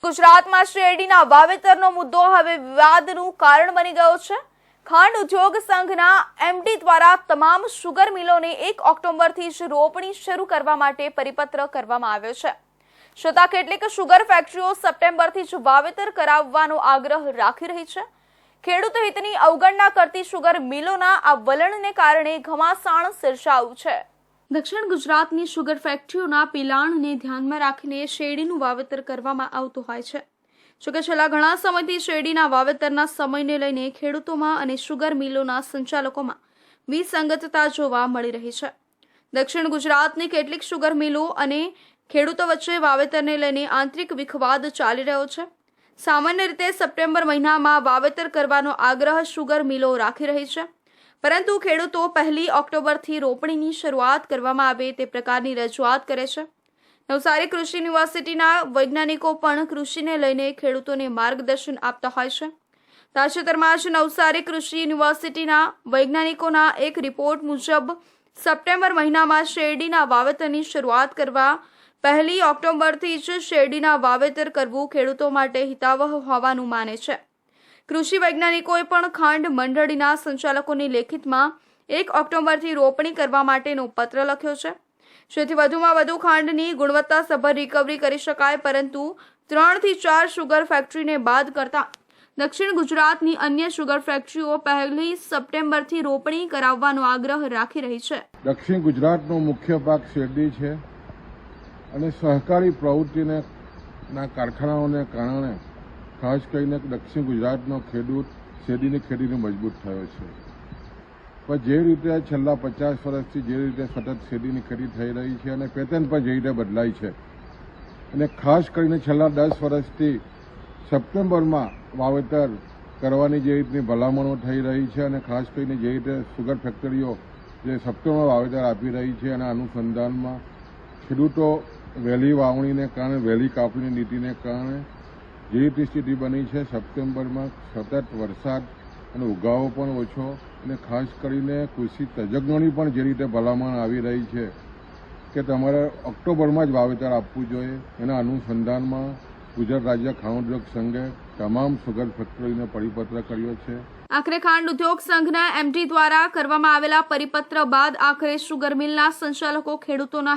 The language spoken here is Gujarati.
ગુજરાતમાં શેરડીના વાવેતરનો મુદ્દો હવે વિવાદનું કારણ બની ગયો છે। ખાંડ ઉદ્યોગ સંઘના એમડી દ્વારા તમામ શુગર મિલોને 1 ઓક્ટોબરથી જ રોપણી શરૂ કરવા માટે પરિપત્ર કરવામાં આવ્યો છે। છતાં કેટલીક શુગર ફેક્ટરીઓ સપ્ટેમ્બરથી જ વાવેતર કરાવવાનો આગ્રહ રાખી રહી છે। ખેડૂત હિતની અવગણના કરતી શુગર મિલોના આ વલણને કારણે ઘમાસાણ સર્જાયું છે। દક્ષિણ ગુજરાતની શુગર ફેક્ટરીઓના પિલાણને ધ્યાનમાં રાખીને શેરડીનું વાવેતર કરવામાં આવતું હોય છે। જોકે છેલ્લા ઘણા સમયથી શેરડીના વાવેતરના સમયને લઈને ખેડૂતોમાં અને શુગર મિલોના સંચાલકોમાં વિસંગતતા જોવા મળી રહી છે। દક્ષિણ ગુજરાતની કેટલીક શુગર મિલો અને ખેડૂતો વચ્ચે વાવેતરને લઈને આંતરિક વિખવાદ ચાલી રહ્યો છે। સામાન્ય રીતે સપ્ટેમ્બર મહિનામાં વાવેતર કરવાનો આગ્રહ શુગર મિલો રાખી રહી છે, પરંતુ ખેડૂતો 1 ઓક્ટોબરથી રોપણીની શરૂઆત કરવામાં આવે તે પ્રકારની રજૂઆત કરે છે। નવસારી કૃષિ યુનિવર્સિટીના વૈજ્ઞાનિકો પણ કૃષિને લઈને ખેડૂતોને માર્ગદર્શન આપતા હોય છે। તાજેતરમાં જ નવસારી કૃષિ યુનિવર્સિટીના વૈજ્ઞાનિકોના એક રિપોર્ટ મુજબ સપ્ટેમ્બર મહિનામાં શેરડીના વાવેતરની શરૂઆત કરવા 1 ઓક્ટોબરથી જ શેરડીના વાવેતર કરવું ખેડૂતો માટે હિતાવહ હોવાનું માને છે। કૃષિ વૈજ્ઞાનિકોએ પણ ખાંડ મંડળીના સંચાલકોની લેખિતમાં 1 ઓક્ટોબરથી રોપણી કરવા માટેનો પત્ર લખ્યો છે, જેથી વધુમાં વધુ ખાંડની ગુણવત્તાસભર રિકવરી કરી શકાય, પરંતુ 3 થી 4 શુગર ફેક્ટરીને બાદ કરતા દક્ષિણ ગુજરાતની અન્ય શુગર ફેક્ટરીઓ 1 સપ્ટેમ્બરથી રોપણી કરાવવાનો આગ્રહ રાખી રહી છે। દક્ષિણ ગુજરાતનો મુખ્ય પાક શેરડી છે અને સહકારી પ્રવૃત્તિના કારખાનાઓને કારણે ખાસ કરીને દક્ષિણ ગુજરાતનો ખેડૂત શેરડીની ખેતીને મજબૂત થયો છે। પણ જે રીતે છેલ્લા 50 વર્ષથી જે રીતે સતત શેરડીની ખેતી થઈ રહી છે અને પેટર્ન પણ જે રીતે બદલાઈ છે, અને ખાસ કરીને છેલ્લા 10 વર્ષથી સપ્ટેમ્બરમાં વાવેતર કરવાની જે રીતની ભલામણો થઈ રહી છે, અને ખાસ કરીને જે રીતે શુગર ફેક્ટરીઓ જે સપ્ટેમ્બર વાવેતર આપી રહી છે, અને અનુસંધાનમાં ખેડૂતો વહેલી વાવણીને કારણે વહેલી કાપણીની નીતિને કારણે જે રીતે સ્થિતિ બની છે, સપ્ટેમ્બરમાં સતત વરસાદ અને ઉગાવો પણ ઓછો, અને ખાસ કરીને કૃષિ તજજ્ઞોની પણ જે રીતે ભલામણ આવી રહી છે કે તમારે ઓક્ટોબરમાં જ વાવેતર આપવું જોઈએ, એના અનુસંધાનમાં ગુજરાત રાજ્ય ખાંડ ઉદ્યોગ સંઘે તમામ શુગર ફેક્ટરીને પરિપત્ર કર્યો છે। આખરે ખાંડ ઉદ્યોગ સંઘના એમડી દ્વારા કરવામાં આવેલા પરિપત્ર બાદ આખરે શુગર મિલના સંચાલકો ખેડૂતોના